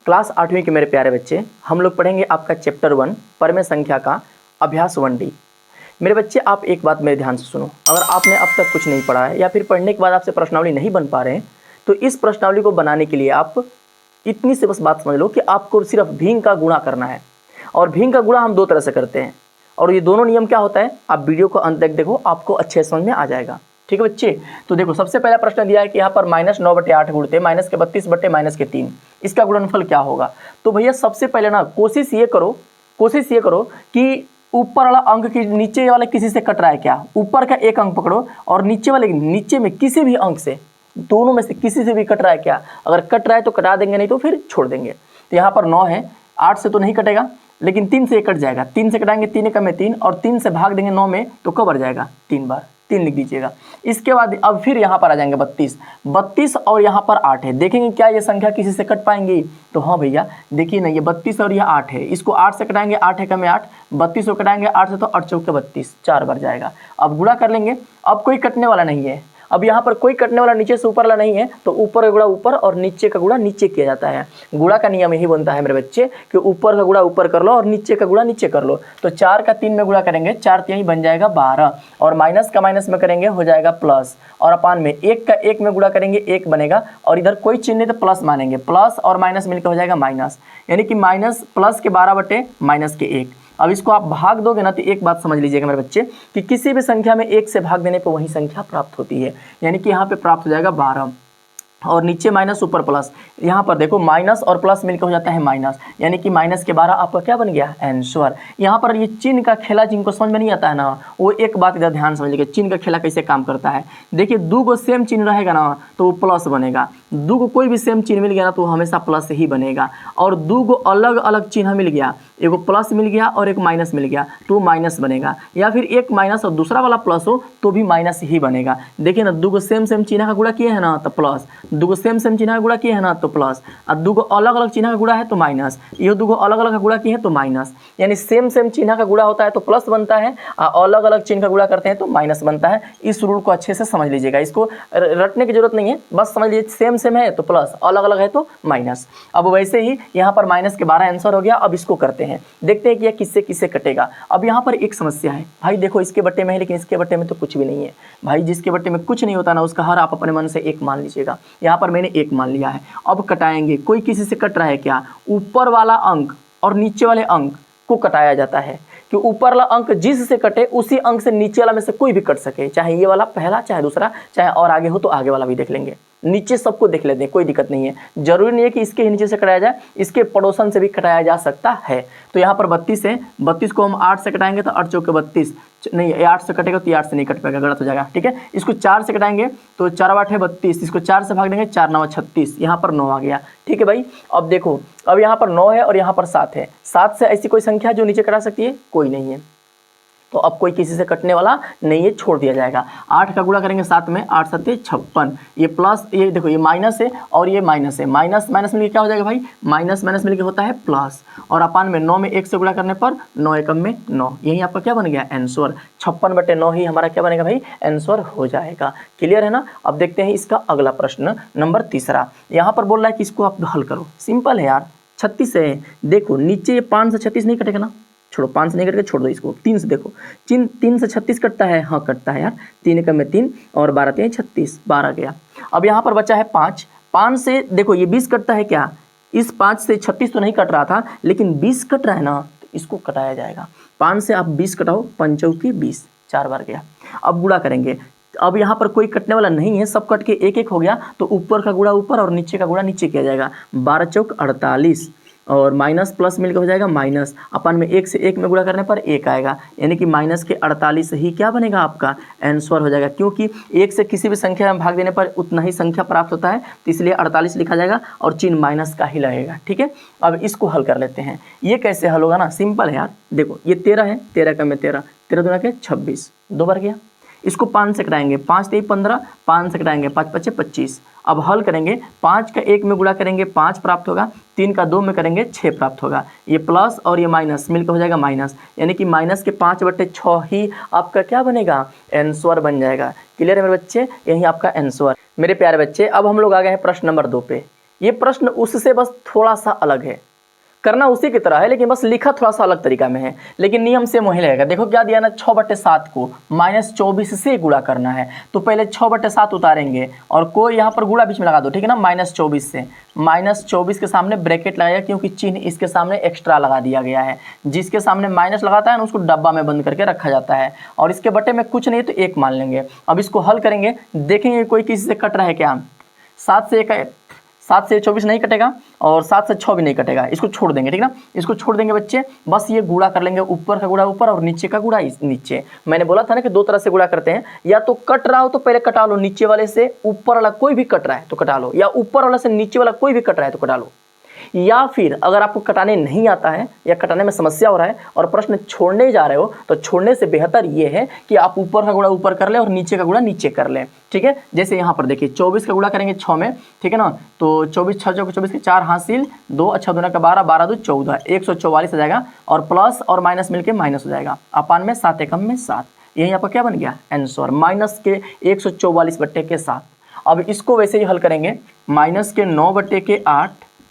Class 8वीं के मेरे प्यारे बच्चे, हम लोग पढ़ेंगे आपका चैप्टर 1 परमेय संख्या का अभ्यास 1D। मेरे बच्चे आप एक बात मेरे ध्यान से सुनो, अगर आपने अब तक कुछ नहीं पढ़ा है या फिर पढ़ने के बाद आपसे प्रश्नावली नहीं बन पा रहे हैं तो इस प्रश्नावली को बनाने के लिए आप इतनी से बस बात समझ लो कि आपको सिर्फ भींग का गुणा करना है। और भींग का गुणा हम दो तरह से करते हैं और ये दोनों नियम क्या होता है आप वीडियो को अंत तक देखो, आपको अच्छे समझ में आ जाएगा। ठीक है बच्चे, तो देखो सबसे पहला प्रश्न दिया है कि यहाँ पर -9/8 गुणते -32/-3, इसका गुणनफल क्या होगा। तो भैया सबसे पहले ना कोशिश ये करो कि ऊपर वाला अंक की नीचे वाले किसी से कट रहा है क्या। ऊपर का एक अंक पकड़ो और नीचे में किसी भी अंक से, दोनों में से किसी से भी कट रहा है क्या। अगर कट रहा है तो कटा देंगे, नहीं तो फिर छोड़ देंगे। तो यहाँ पर 9 है, 8 से तो नहीं कटेगा लेकिन 3 से कट जाएगा। 3 से कटाएंगे, 3 एकम में 3 और 3 से भाग देंगे 9 में तो कब बढ़ जाएगा 3 बार, 3 लिख दीजिएगा। इसके बाद अब फिर यहाँ पर आ जाएंगे 32 और यहाँ पर 8 है। देखेंगे क्या ये संख्या किसी से कट पाएंगी। तो हाँ भैया देखिए ना, ये 32 और ये 8 है, इसको 8 से कटाएंगे, 8 एकम में 8, 32 को कटाएंगे 8 से तो 8 चौके 32, 4 बार जाएगा। अब गुणा कर लेंगे, अब कोई कटने वाला नहीं है। अब यहाँ पर कोई कटने वाला नीचे से ऊपर वाला नहीं है तो ऊपर का गुणा ऊपर और नीचे का गुणा नीचे किया जाता है। गुणा का नियम यही बनता है मेरे बच्चे कि ऊपर का गुणा ऊपर कर लो और नीचे का गुणा नीचे कर लो। तो 4 का 3 में गुणा करेंगे, 4 3 बन जाएगा 12 और माइनस का माइनस में करेंगे हो जाएगा प्लस और अपान में 1 का 1 में गुणा करेंगे 1 बनेगा और इधर कोई चिन्ह नहीं तो प्लस मानेंगे, प्लस और माइनस मिलकर हो जाएगा माइनस, यानी कि माइनस प्लस के 12/-1। अब इसको आप भाग दोगे ना तो एक बात समझ लीजिएगा मेरे बच्चे कि किसी भी संख्या में 1 से भाग देने पर वही संख्या प्राप्त होती है। यानी कि यहाँ पे प्राप्त हो जाएगा 12 और नीचे माइनस ऊपर प्लस। यहाँ पर देखो माइनस और प्लस मिलकर हो जाता है माइनस, यानी कि माइनस के 12 आपका क्या बन गया आंसर। यहाँ पर ये चिन्ह का खेला जिनको समझ में नहीं आता है ना, वो एक बात इधर ध्यान समझिएगा, चिन्ह का खेला कैसे काम करता है। देखिए 2 को सेम चिन्ह रहेगा ना तो वो प्लस बनेगा, 2 को कोई भी सेम चिन्ह मिल गया ना तो वो हमेशा प्लस ही बनेगा। और 2 को अलग अलग चिन्ह मिल गया, एगो प्लस मिल गया और एक माइनस मिल गया तो माइनस बनेगा, या फिर एक माइनस और दूसरा वाला प्लस हो तो भी माइनस ही बनेगा। देखिए ना 2 को सेम चिन्ह का गुणा किए है ना तो प्लस, 2 को सेम चिन्ह का गुणा किए है ना तो प्लस, और 2 को अलग अलग चिन्ह का गुणा है तो माइनस, ये 2 को अलग अलग का गुणा किए हैं तो माइनस। यानी सेम चिन्ह का गुणा होता है तो प्लस बनता है और अलग अलग चिन्ह का गुणा करते हैं तो माइनस बनता है। इस रूल को अच्छे से समझ लीजिएगा, इसको रटने की जरूरत नहीं है, बस समझ लीजिए सेम है तो प्लस, अलग अलग है तो माइनस। अब वैसे ही यहाँ पर माइनस के 12 आंसर हो गया। अब इसको करते हैं, देखते हैं कि यह किससे किससे कटेगा। अब यहाँ पर एक समस्या है भाई, देखो इसके बट्टे में है लेकिन इसके बट्टे में तो कुछ भी नहीं है। भाई जिसके बट्टे में कुछ नहीं होता ना उसका हर आप अपने मन से 1 मान लीजिएगा। यहाँ पर मैंने 1 मान लिया है। अब कटाएंगे, कोई किसी से कट रहा है क्या। ऊपर वाला अंक और नीचे वाले अंक को कटाया जाता है कि ऊपर वाला अंक जिससे कटे उसी अंक से नीचे वाला में से कोई भी कट सके, चाहे ये वाला पहला चाहे दूसरा, चाहे और आगे हो तो आगे वाला भी देख लेंगे, नीचे सबको देख लेते हैं, कोई दिक्कत नहीं है। जरूरी नहीं है कि इसके ही नीचे से कटाया जाए, इसके पड़ोसन से भी कटाया जा सकता है। तो यहाँ पर 32 है, 32 को हम 8 से कटाएंगे तो 8 चौके 32, नहीं 8 से कटेगा तो 8 से नहीं कट पाएगा, गलत हो जाएगा। ठीक है, इसको 4 से कटाएंगे तो 4 8 है 32, इसको 4 से भाग देंगे 4 9 36, यहाँ पर 9 आ गया। ठीक है भाई, अब देखो अब यहाँ पर 9 है और यहाँ पर 7 है, 7 से ऐसी कोई संख्या जो नीचे कटा सकती है कोई नहीं है, तो अब कोई किसी से कटने वाला नहीं है, छोड़ दिया जाएगा। 8 का गुणा करेंगे 7 में, 8 7 56, ये प्लस, ये देखो ये माइनस है और ये माइनस है, माइनस माइनस मिलकर क्या हो जाएगा भाई, माइनस माइनस मिलकर होता है प्लस, और अपान में 9 में 1 से गुणा करने पर 9 एकम में 9, यही आपका क्या बन गया आंसर। 56/9 ही हमारा क्या बनेगा भाई आंसर हो जाएगा। क्लियर है ना। अब देखते हैं इसका अगला प्रश्न नंबर 3। यहाँ पर बोल रहा है कि इसको आप हल करो, सिंपल है यार। 36 है, देखो नीचे 5 से 36 नहीं कटेगा ना, छोड़ो 5 से नहीं कटेगा, छोड़ दो इसको। 3 से देखो, 3 से 36 कटता है, हाँ कटता है यार, 3 एकम में 3 और 12 3 36, 12 गया। अब यहाँ पर बचा है 5 से देखो ये 20 कटता है क्या, इस 5 से 36 तो नहीं कट रहा था लेकिन 20 कट रहा है ना तो इसको कटाया जाएगा। 5 से आप 20 कटाओ, 5 चौकी 20, 4 बार गया। अब गुणा करेंगे, अब यहाँ पर कोई कटने वाला नहीं है, सब कट के 1 1 हो गया तो ऊपर का गुणा ऊपर और नीचे का गुणा नीचे किया जाएगा। 12 चौक 48 और माइनस प्लस मिलकर हो जाएगा माइनस, अपन में 1 से 1 में गुणा करने पर 1 आएगा, यानी कि माइनस के 48 ही क्या बनेगा आपका आंसर हो जाएगा। क्योंकि 1 से किसी भी संख्या में भाग देने पर उतना ही संख्या प्राप्त होता है तो इसलिए 48 लिखा जाएगा और चिन्ह माइनस का ही लगेगा। ठीक है, अब इसको हल कर लेते हैं। ये कैसे हल होगा ना, सिंपल है यार। देखो ये 13 है, 13 का में 13, 13 दूना के 26, 2 बार गया। इसको 5 से कटाएंगे, 5 3 15, 5 से कटाएंगे 5 5 25। अब हल करेंगे, 5 का 1 में गुणा करेंगे 5 प्राप्त होगा, 3 का 2 में करेंगे 6 प्राप्त होगा। ये प्लस और ये माइनस मिलकर हो जाएगा माइनस, यानी कि माइनस के 5/6 ही आपका क्या बनेगा आंसर बन जाएगा। क्लियर है मेरे बच्चे, यही आपका आंसर। मेरे प्यारे बच्चे अब हम लोग आ गए हैं प्रश्न नंबर 2 पे। ये प्रश्न उससे बस थोड़ा सा अलग है, करना उसी की तरह है लेकिन बस लिखा थोड़ा सा अलग तरीका में है, लेकिन नियम सेम वही रहेगा। देखो क्या दिया ना, 6/7 को -24 से गुणा करना है, तो पहले 6/7 उतारेंगे और कोई यहाँ पर गुणा बीच में लगा दो, ठीक है ना, -24 से। -24 के सामने ब्रैकेट लगाया क्योंकि चिन्ह इसके सामने एक्स्ट्रा लगा दिया गया है। जिसके सामने माइनस लगाता है ना उसको डब्बा में बंद करके रखा जाता है, और इसके बटे में कुछ नहीं तो 1 मान लेंगे। अब इसको हल करेंगे, देखेंगे कोई किसी से कट रहा है क्या। 7 से 24 नहीं कटेगा और 7 से 6 भी नहीं कटेगा, इसको छोड़ देंगे, ठीक ना। इसको छोड़ देंगे बच्चे, बस ये गुणा कर लेंगे, ऊपर का गुणा ऊपर और नीचे का गुणा नीचे। मैंने बोला था ना कि 2 तरह से गुणा करते हैं, या तो कट रहा हो तो पहले कटा लो, नीचे वाले से ऊपर वाला कोई भी कट रहा है तो कटा लो, या ऊपर वाला से नीचे वाला कोई भी कट रहा है तो कटा लो। या फिर अगर आपको कटाने नहीं आता है या कटाने में समस्या हो रहा है और प्रश्न छोड़ने जा रहे हो, तो छोड़ने से बेहतर ये है कि आप ऊपर का गुणा ऊपर कर लें और नीचे का गुणा नीचे कर लें, ठीक है। जैसे यहाँ पर देखिए 24 का गुणा करेंगे 6 में, ठीक है ना, तो 24 6 चौके 24 के 4 हासिल 2 अच्छा 2 का 12 12 2 14 144 हो जाएगा, और प्लस और माइनस मिलके माइनस हो जाएगा, अपान में 7 एकम में 7, यही आपका क्या बन गया आंसर, माइनस के 144/7। अब इसको वैसे ही हल करेंगे, माइनस के 9/8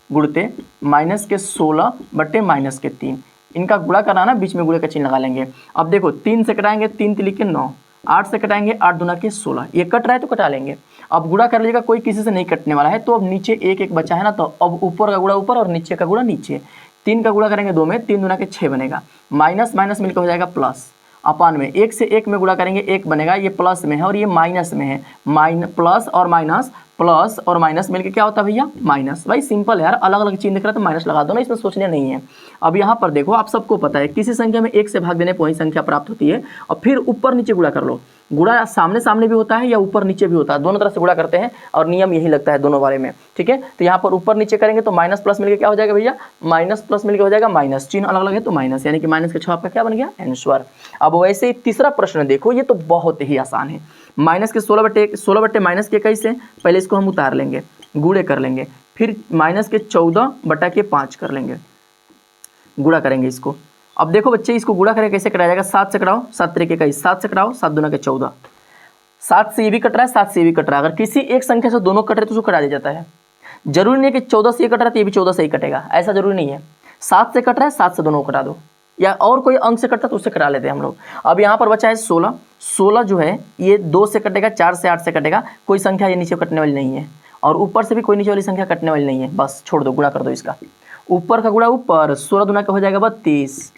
गुणते माइनस के 16/-3, इनका गुणा करना ना, बीच में गुणे का चिन्ह लगा लेंगे। अब देखो 3 से कटाएंगे 3 3 के 9, 8 से कटाएंगे 8 दूना के 16, ये कट रहा है तो कटा लेंगे। अब गुणा कर लीजिएगा, कोई किसी से नहीं कटने वाला है, तो अब नीचे 1 1 बचा है ना, तो अब ऊपर का गुणा ऊपर और नीचे का गुणा नीचे। 3 का गुणा करेंगे 2 में, 3 दूना के 6 बनेगा, माइनस माइनस मिलकर हो जाएगा प्लस, अपान में 1 से 1 में गुणा करेंगे 1 बनेगा, ये प्लस में है और ये माइनस में है, प्लस और माइनस मिलके क्या होता है भैया माइनस। भाई सिंपल है यार, अलग अलग चिन्ह दिख रहा है तो माइनस लगा दो ना, इसमें सोचने नहीं है। अब यहाँ पर देखो, आप सबको पता है किसी संख्या में 1 से भाग देने पर वही संख्या प्राप्त होती है, और फिर ऊपर नीचे गुणा कर लो। गुणा सामने सामने भी होता है या ऊपर नीचे भी होता है, दोनों तरह से गुणा करते हैं और नियम यही लगता है दोनों बारे में, ठीक है। तो यहाँ पर ऊपर नीचे करेंगे तो माइनस प्लस मिलकर क्या हो जाएगा भैया, माइनस प्लस मिलकर हो जाएगा माइनस, चिन्ह अलग अलग है तो माइनस, यानी कि माइनस के 6 आपका क्या बन गया आंसर। अब वैसे ही तीसरा प्रश्न देखो, ये तो बहुत ही आसान है। माइनस के 16 माइनस के 21 से, पहले इसको हम उतार लेंगे, गुणे कर लेंगे, फिर माइनस के 14/5 कर लेंगे, गुणा करेंगे इसको। अब देखो बच्चे, इसको गुणा करें कैसे कराया जाएगा, 7 से कटाओ 7 3 के 21, 7 से कटाओ 7 दूना के 14, 7 से ये भी कट रहा है 7 से ये भी कट रहा है। अगर किसी एक संख्या से दोनों कट रहे तो उसको कटा दिया जाता है। जरूरी नहीं है कि 14 से ये कट रहा है तो ये भी 14 से ही कटेगा, ऐसा जरूरी नहीं है। 7 से कट रहा है 7 से दोनों को कटा दो, या और कोई अंक से कटता है तो उससे कटा लेते हैं हम लोग। अब यहाँ पर बचा है 16 जो है ये 2 से कटेगा, 4 से 8 से कटेगा, कोई संख्या ये नीचे कटने वाली नहीं है, और ऊपर से भी कोई नीचे वाली संख्या कटने वाली नहीं है, बस छोड़ दो, गुणा कर दो इसका। ऊपर का गुणा ऊपर, 16 दूना का हो जाएगा 32,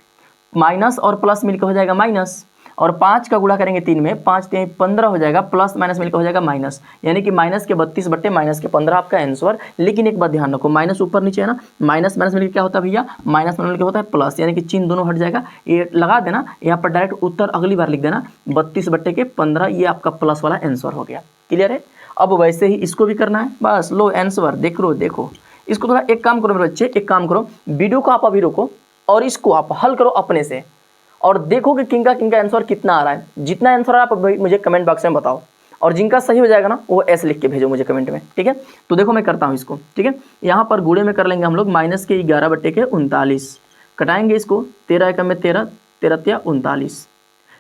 माइनस और प्लस मिलकर हो जाएगा माइनस, और 5 का गुणा करेंगे 3 में, 5 3 15 हो जाएगा, प्लस माइनस मिलकर हो जाएगा माइनस, यानी कि माइनस के 32/-15 आपका आंसर। लेकिन एक बात ध्यान रखो, माइनस ऊपर नीचे है ना, माइनस माइनस मिलकर क्या होता है भैया, माइनस मिलकर होता है प्लस, यानी कि चिन्ह दोनों हट जाएगा, ये लगा देना यहाँ पर, डायरेक्ट उत्तर अगली बार लिख देना 32/15, ये आपका प्लस वाला आंसर हो गया। क्लियर है। अब वैसे ही इसको भी करना है, बस लो आंसर देखो। इसको थोड़ा एक काम करो मेरे बच्चे, एक काम करो, वीडियो को आप अभी रोको और इसको आप हल करो अपने से, और देखो कि किनका आंसर कितना आ रहा है। जितना आंसर आ रहा है आप मुझे कमेंट बॉक्स में बताओ, और जिनका सही हो जाएगा ना वो ऐसे लिख के भेजो मुझे कमेंट में, ठीक है। तो देखो मैं करता हूँ इसको, ठीक है। यहाँ पर गुणे में कर लेंगे हम लोग, माइनस के 11/39 कटाएंगे इसको, 13 एकम में 13, 13 39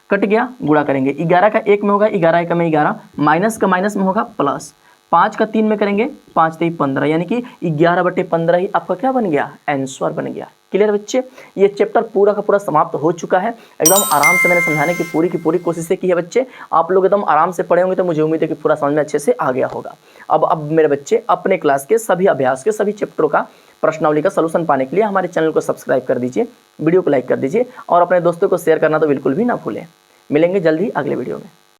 कट गया, गुणा करेंगे, 11 का 1 में होगा 11 एकम में 11, माइनस का माइनस में होगा प्लस, 5 का 3 में करेंगे 5 3 15, यानी कि 11/15 ही आपका क्या बन गया आंसर बन गया। क्लियर बच्चे, ये चैप्टर पूरा का पूरा समाप्त हो चुका है। एकदम आराम से मैंने समझाने की पूरी कोशिश की है बच्चे, आप लोग एकदम आराम से पढ़े होंगे तो मुझे उम्मीद है कि पूरा समझ में अच्छे से आ गया होगा। अब मेरे बच्चे अपने क्लास के सभी अभ्यास के सभी चैप्टरों का प्रश्नावली का सलूशन पाने के लिए हमारे चैनल को सब्सक्राइब कर दीजिए, वीडियो को लाइक कर दीजिए, और अपने दोस्तों को शेयर करना तो बिल्कुल भी ना भूलें। मिलेंगे जल्द ही अगले वीडियो में।